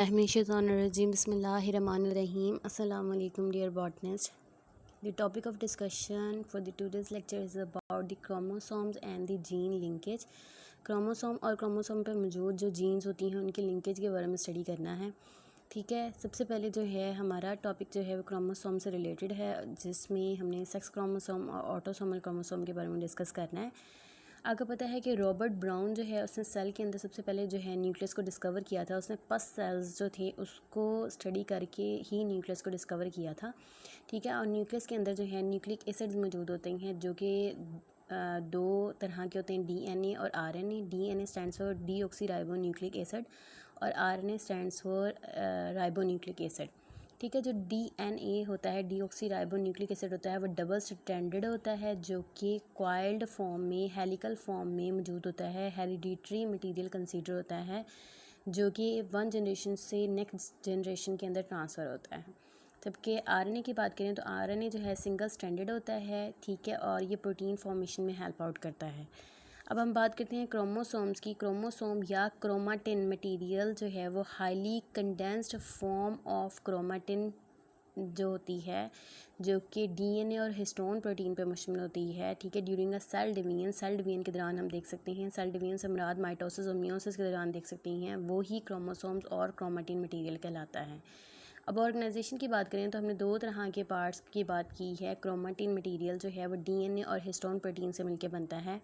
Bismillahirrahmanirrahim. Bismillahirrahmanirrahim. Assalamu alaikum dear botanists. The topic of discussion for the today's lecture is about the chromosomes and the gene linkage. Chromosome और chromosome पे मौजूद जो jeans होती हैं उनके linkage के बारे में स्टडी करना है। ठीक है, सबसे पहले जो है हमारा टॉपिक जो है वो क्रोमोसोम से रिलेटेड है, जिसमें हमने सेक्स क्रोमोसोम और ऑटोसोमल क्रोमोसोम के बारे में डिस्कस करना है। आपको पता है कि रॉबर्ट ब्राउन जो है उसने सेल के अंदर सबसे पहले जो है न्यूक्लियस को डिस्कवर किया था। उसने पस सेल्स जो थे उसको स्टडी करके ही न्यूक्लियस को डिस्कवर किया था। ठीक है, और न्यूक्लियस के अंदर जो है न्यूक्लिक एसिड्स मौजूद होते हैं जो कि दो तरह के होते हैं, डीएनए और RNA. DNA stands for deoxy nucleic acid और RNA stands for ribonucleic acid. ठीक है, जो डीएनए होता है डीऑक्सी न्यूक्लिक एसिड होता है वो डबल स्ट्रैंडेड होता है जो कि कॉइल्ड फॉर्म में हेलिकल फॉर्म में मौजूद होता है। हेरिडिटरी मटेरियल कंसीडर होता है जो कि वन जनरेशन से नेक्स्ट जनरेशन के अंदर ट्रांसफ़र होता है। जबकि आरएनए की बात करें तो आरएनए जो है सिंगल स्ट्रैंडेड होता है। ठीक है, और ये प्रोटीन फॉर्मेशन में हेल्प आउट करता है। अब हम बात करते हैं क्रोमोसोम्स की। क्रोमोसोम या क्रोमाटिन मटेरियल जो है वो highly condensed form of chromatin जो होती है जो कि डीएनए और हिस्टोन प्रोटीन पर मुश्तमिल होती है। ठीक है, ड्यूरिंग अ सेल डिवीजन के दौरान हम देख सकते हैं, सेल डिवीजन से मुराद माइटोसिस और मियोसिस के दौरान देख सकते हैं, वो ही क्रोमोसोम्स और क्रोमाटिन मटेरियल कहलाता है। अब ऑर्गेनाइजेशन की बात करें तो हमने दो तरह के पार्ट्स की बात की है। क्रोमाटिन मटेरियल जो है वो डीएनए और हिस्टोन प्रोटीन से मिलकर बनता है।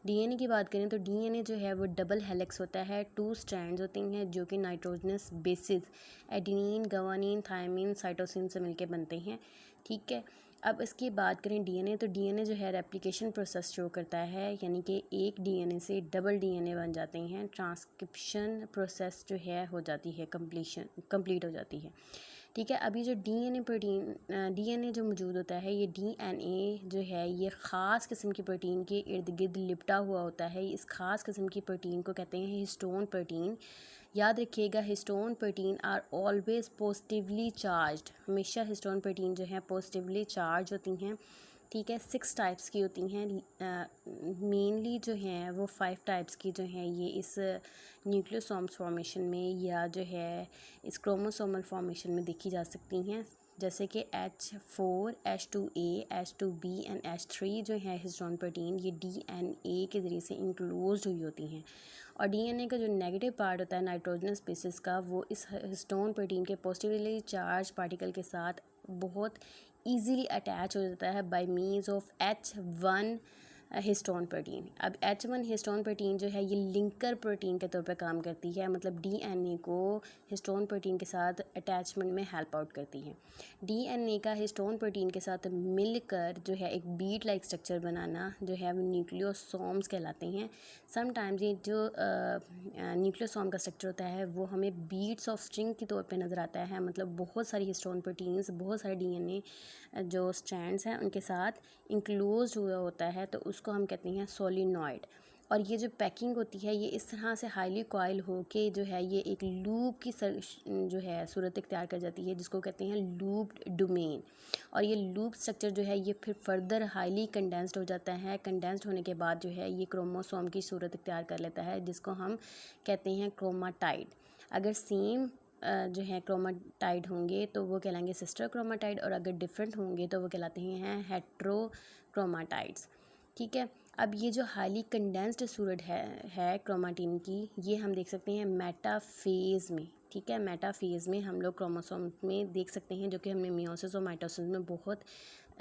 डीएनए की बात करें तो डीएनए जो है वो डबल हेलिक्स होता है, 2 स्ट्रैंड्स होती हैं जो कि nitrogenous bases adenine, guanine, thymine, cytosine से मिलके बनते हैं। ठीक है, अब इसकी बात करें डीएनए तो डीएनए जो है रेप्लिकेशन प्रोसेस शो करता है, यानी कि एक डीएनए से डबल डीएनए बन जाते हैं। ट्रांसक्रिप्शन प्रोसेस जो है हो जाती है, कंप्लीट हो जाती है। ठीक है, अभी जो डीएनए जो मौजूद होता है, ये डीएनए जो है ये ख़ास किस्म की प्रोटीन के इर्द गिर्द लिपटा हुआ होता है। इस ख़ास किस्म की प्रोटीन को कहते हैं हिस्टोन प्रोटीन। याद रखिएगा, histone protein are always positively charged. हमेशा हिस्टोन प्रोटीन जो है पॉजिटिवली चार्ज होती हैं। ठीक है, 6 टाइप्स की होती हैं। मेनली जो हैं वो 5 टाइप्स की जो हैं ये इस न्यूक्लियोसोम्स फॉर्मेशन में या जो है इस क्रोमोसोमल फॉर्मेशन में देखी जा सकती हैं, जैसे कि H4, H2A, H2B and H3 जो है हिस्टोन प्रोटीन, ये डीएनए के ज़रिए से इंक्लोज हुई होती हैं। और डीएनए का जो नेगेटिव पार्ट होता है नाइट्रोजनस बेसिस का, वो इस हिस्टोन प्रोटीन के पॉजिटिवली चार्ज पार्टिकल के साथ बहुत ईजीली अटैच हो जाता है bye means of H1 histone protein. अब H1 हिस्टोन प्रोटीन जो है ये लिंकर प्रोटीन के तौर पर काम करती है, मतलब डीएनए को हिस्टोन प्रोटीन के साथ अटैचमेंट में हेल्प आउट करती है। डीएनए का हिस्टोन प्रोटीन के साथ मिलकर जो है एक बीट लाइक स्ट्रक्चर बनाना जो है वो न्यूक्लियोसोम्स कहलाते हैं। समटाइम्स ये जो न्यूक्लियोसोम का स्ट्रक्चर होता है वो हमें बीट्स ऑफ स्ट्रिंग के तौर पे नज़र आता है, मतलब बहुत सारी हिस्टोन प्रोटीन्स, बहुत सारे डीएनए जो स्ट्रैंड्स हैं उनके साथ इंक्लोज हुआ होता है, तो उसको हम कहते हैं सोलिनॉइड। और ये जो पैकिंग होती है ये इस तरह से हाईली कॉइल हो के जो है ये एक लूप की जो है सूरत इख्तियार कर जाती है, जिसको कहते हैं लूप्ड डोमेन। और ये लूप स्ट्रक्चर जो है ये फिर फर्दर हाईली कंडेंस्ड हो जाता है। कंडेंस्ड होने के बाद जो है ये क्रोमोसोम की सूरत इख्तियार कर लेता है, जिसको हम कहते हैं क्रोमाटाइड। अगर सेम जो है क्रोमाटाइड होंगे तो वो कहलाएंगे सिस्टर क्रोमाटाइड, और अगर डिफरेंट होंगे तो वो कहलाते हैं हेट्रोक्रोमाटाइड्स। ठीक है, अब ये जो हाईली कंडेंस्ड सूरत है क्रोमाटिन की, ये हम देख सकते हैं मेटाफेज़ में। ठीक है, मेटाफेज़ में हम लोग क्रोमोसोम में देख सकते हैं, जो कि हमने मियोसिस और माइटोसिस में बहुत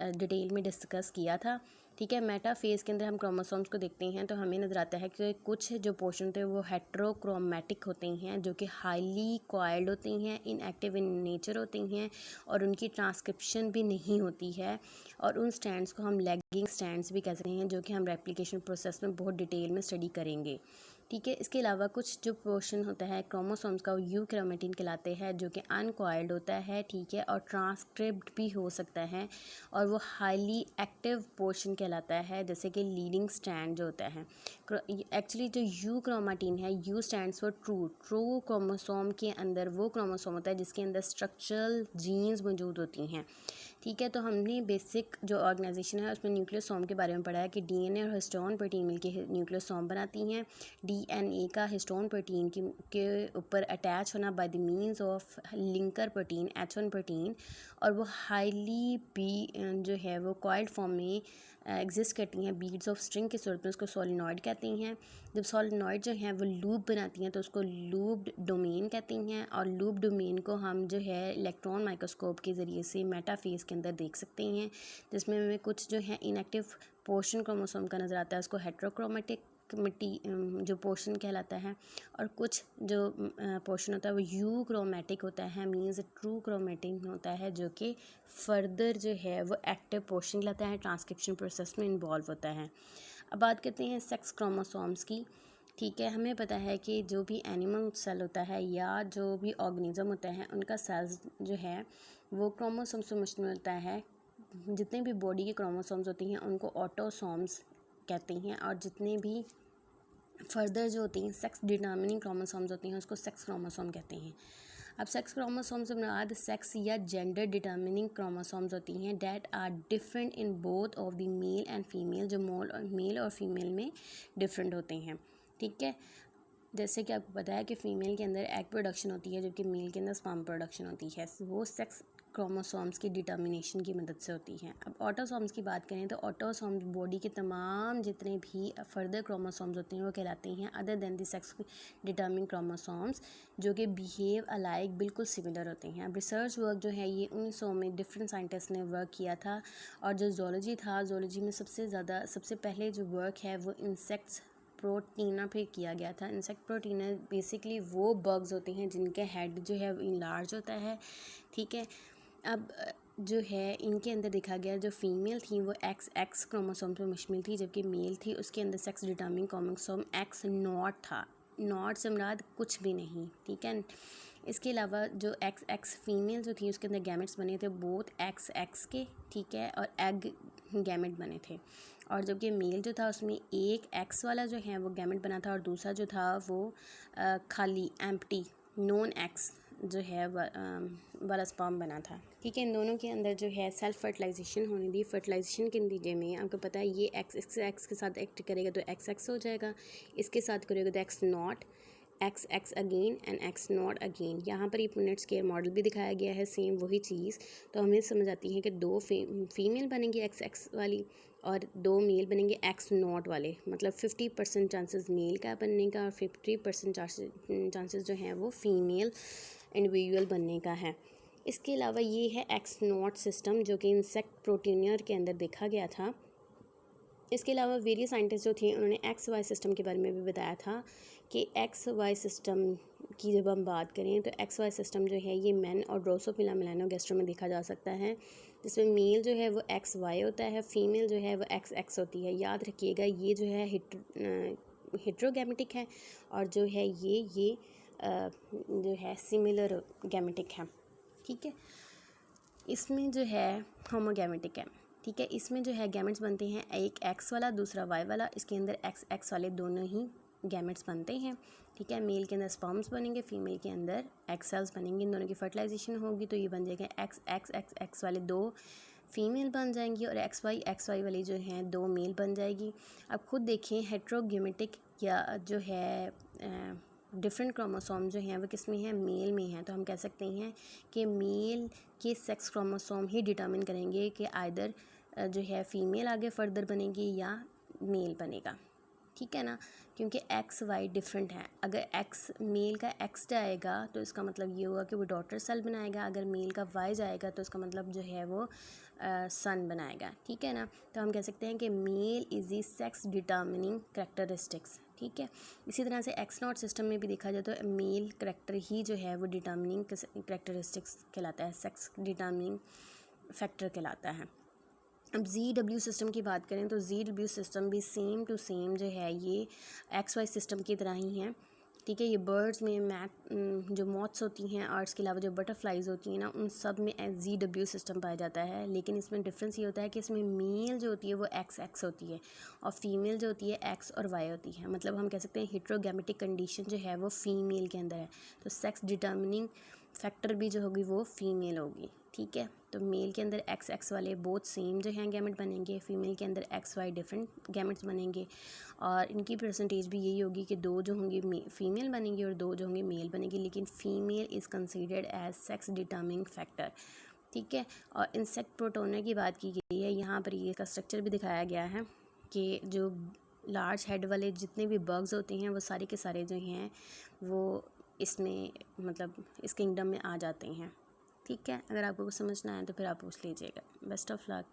डिटेल में डिस्कस किया था। ठीक है, मेटाफेज़ के अंदर हम क्रोमोसोम्स को देखते हैं तो हमें नज़र आता है कि कुछ जो पोर्शन होते हैं वो हेट्रोक्रोमैटिक होते हैं, जो कि हाईली कॉइल्ड होती हैं, इनएक्टिव इन नेचर होती हैं और उनकी ट्रांसक्रिप्शन भी नहीं होती है। और उन स्टैंड्स को हम लैगिंग स्टैंड्स भी कह सकते हैं, जो कि हम रेप्लिकेशन प्रोसेस में बहुत डिटेल में स्टडी करेंगे। ठीक है, इसके अलावा कुछ जो पोर्शन होता है क्रोमोसोम्स का वो यूक्रोमेटिन कहलाते हैं, जो कि अनकॉइल्ड होता है। ठीक है, और ट्रांसक्रिप्ट भी हो सकता है, और वो हाईली एक्टिव पोर्शन कहलाता है, जैसे कि लीडिंग स्ट्रैंड जो होता है। एक्चुअली जो यू क्रोमाटिन है, you stands for true chromosome के अंदर वो क्रोमोसोम होता है जिसके अंदर स्ट्रक्चरल जीन्स मौजूद होती हैं। ठीक है। तो हमने बेसिक जो ऑर्गेनाइजेशन है उसमें न्यूक्लियोसोम के बारे में पढ़ा है कि डीएनए और हिस्टोन प्रोटीन मिलकर न्यूक्लियोसोम बनाती हैं। डीएनए का हिस्टोन प्रोटीन के ऊपर अटैच होना by the means of linker protein H1 protein, और वो हाईली जो है वो कॉइल्ड फॉर्म में एग्जिस्ट करती हैं बीड्स ऑफ स्ट्रिंग की सूरत में, उसको सोलिनॉइड कहते हैं। जब सोलिनॉइड जो हैं वो लूप बनाती हैं तो उसको लूप्ड डोमेन कहती हैं, और लूप डोमेन को हम जो है इलेक्ट्रॉन माइक्रोस्कोप के ज़रिए से मेटाफेज के अंदर देख सकते हैं, जिसमें हमें कुछ जो है इनएक्टिव पोर्शन क्रोमोसोम का नज़र आता है, उसको हेट्रोक्रोमेटिक जो पोर्शन कहलाता है, और कुछ जो पोर्शन होता है वो यू क्रोमेटिक होता है, मीन्स ट्रू क्रोमेटिक होता है, जो कि फर्दर जो है वो एक्टिव पोर्शन कहलाता है, ट्रांसक्रिप्शन प्रोसेस में इन्वॉल्व होता है। अब बात करते हैं सेक्स क्रोमोसोम्स की। ठीक है, हमें पता है कि जो भी एनिमल सेल होता है या जो भी ऑर्गेनिज्म होता है उनका सेल्स जो है वो क्रोमोसोम्स से मुश्तमिल होता है। जितने भी बॉडी के क्रोमोसोम्स होती हैं उनको ऑटोसोम्स कहते हैं, और जितने भी फर्दर जो होती हैं सेक्स डिटर्मिनिंग क्रोमोसोम्स होती हैं उसको सेक्स क्रोमोसोम कहते हैं। अब सेक्स क्रोमोसोम से मुराद सेक्स या जेंडर डिटर्मिनिंग क्रोमोसोम्स होती हैं that are different in both of the male and female, जो मेल और फीमेल में डिफरेंट होते हैं। ठीक है, जैसे कि आपको पता है कि फ़ीमेल के अंदर एग प्रोडक्शन होती है जबकि मेल के अंदर स्पर्म प्रोडक्शन होती है, वो सेक्स क्रोमोसोम्स की डिटर्मिनेशन की मदद से होती हैं। अब ऑटोसोम्स की बात करें तो ऑटोसोम्स बॉडी के तमाम जितने भी फर्दर क्रोमोसोम्स होते हैं वो कहलाते हैं other than the sex determining chromosomes, जो कि बिहेव अलाइक बिल्कुल सिमिलर होते हैं। अब रिसर्च वर्क जो है ये 1900 में डिफरेंट साइंटिस्ट ने वर्क किया था, और जो जोलॉजी था, जोलॉजी में सबसे पहले जो वर्क है वो इंसेक्ट्स प्रोटीना पे किया गया था। इंसेक्ट प्रोटीना बेसिकली वो बग्स होते हैं जिनके हेड जो है इनलार्ज होता है। ठीक है, अब जो है इनके अंदर देखा गया जो फीमेल थी वो XX क्रोमोसोम पे मुश्तमिल थी, जबकि मेल थी उसके अंदर सेक्स डिटर्मिनिंग क्रोमोसोम X0 था। नॉट से मुराद कुछ भी नहीं। ठीक है, इसके अलावा जो XX फीमेल जो थी उसके अंदर गैमेट्स बने थे बोथ XX के। ठीक है, और एग गैमेट बने थे, और जबकि मेल जो था उसमें एक X वाला जो है वो गैमेट बना था और दूसरा जो था वो खाली एम्प्टी नॉन X जो है वाला स्पर्म बना था। ठीक है, इन दोनों के अंदर जो है सेल्फ फर्टिलाइजेशन होने दी। फर्टिलाइजेशन के नतीजे में आपको पता है ये X के साथ एक्ट करेगा तो XX हो जाएगा, इसके साथ करेगा तो X0, XX again and X0 again. यहाँ पर ये पुनेट स्क्वायर मॉडल भी दिखाया गया है, सेम वही चीज़। तो हमें समझ आती है कि दो फीमेल बनेंगी XX वाली और दो मेल बनेंगे X0 वाले, मतलब 50% चांसेस मेल का बनने का और 50% चांसेस जो हैं वो फीमेल इंडिविजुअल बनने का है। इसके अलावा ये है X0 सिस्टम जो कि इंसेक्ट प्रोटीनियर के अंदर देखा गया था। इसके अलावा वेरियस साइंटिस्ट जो थे उन्होंने XY सिस्टम के बारे में भी बताया था कि XY सिस्टम की जब हम बात करें तो XY सिस्टम जो है ये मैन और ड्रोसोफिला मेलानोगैस्ट्रो में देखा जा सकता है, जिसमें मेल जो है वो XY होता है, फीमेल जो है वो XX होती है। याद रखिएगा ये जो है हेट्रोगैमेटिक है, और जो है ये जो है सिमिलर गैमेटिक है। ठीक है, इसमें जो है होमोगैमेटिक है। ठीक है, इसमें जो है गैमेट्स बनते हैं एक X वाला दूसरा Y वाला, इसके अंदर XX वाले दोनों ही गैमेट्स बनते हैं। ठीक है, मेल के अंदर स्पर्म्स बनेंगे, फीमेल के अंदर एग सेल्स बनेंगे, इन दोनों की फर्टिलाइजेशन होगी तो ये बन जाएगा XX वाले दो फीमेल बन जाएंगी और XY वाली जो हैं दो मेल बन जाएगी। अब खुद देखें हेट्रोगैमेटिक या जो है डिफरेंट क्रोमोसोम जो हैं वो किस में हैं, मेल में हैं। तो हम कह सकते हैं कि मेल के सेक्स क्रोमोसोम ही डिटर्मिन करेंगे कि आइदर जो है फीमेल आगे फर्दर बनेगी या मेल बनेगा। ठीक है ना, क्योंकि XY डिफरेंट है। अगर X मेल का X जाएगा तो इसका मतलब ये होगा कि वो डॉटर सेल बनाएगा, अगर मेल का Y जाएगा तो इसका मतलब जो है वो सन बनाएगा। ठीक है ना, तो हम कह सकते हैं कि mail is the sex determining characteristics. ठीक है, इसी तरह से X0 सिस्टम में भी देखा जाए तो मेल करेक्टर ही जो है वो डिटर्मिनिंग करेक्टरिस्टिक्स कहलाता है, सेक्स डिटर्मिनिंग फैक्टर कहलाता है। अब ZW सिस्टम की बात करें तो ZW सिस्टम भी सेम टू सेम जो है ये XY सिस्टम की तरह ही है। ठीक है, ये बर्ड्स में जो मॉथ्स होती हैं और इसके अलावा जो बटरफ्लाइज होती हैं ना उन सब में ZW सिस्टम पाया जाता है, लेकिन इसमें डिफरेंस ये होता है कि इसमें मेल जो होती है वो XX होती है और फीमेल जो होती है X और Y होती है। मतलब हम कह सकते हैं हेट्रोगैमेटिक कंडीशन जो है वो फीमेल के अंदर है, तो सेक्स डिटर्मिनिंग फैक्टर भी जो होगी वो फीमेल होगी। ठीक है, तो मेल के अंदर एक्स एक्स वाले बोथ सेम जो हैं गैमेट बनेंगे, फीमेल के अंदर एक्स वाई डिफरेंट गैमेट्स बनेंगे, और इनकी परसेंटेज भी यही होगी कि 2 जो होंगी फीमेल बनेंगी और 2 जो होंगे मेल बनेंगी, लेकिन female is considered as sex determining factor, ठीक है। और इंसेक्ट प्रोटोनर की बात की गई है, यहाँ पर ये का स्ट्रक्चर भी दिखाया गया है कि जो लार्ज हेड वाले जितने भी बग्स होते हैं वो सारे के सारे जो हैं वो इसमें मतलब इस किंगडम में आ जाते हैं, ठीक है। अगर आपको कुछ समझना है तो फिर आप पूछ लीजिएगा। Best of luck.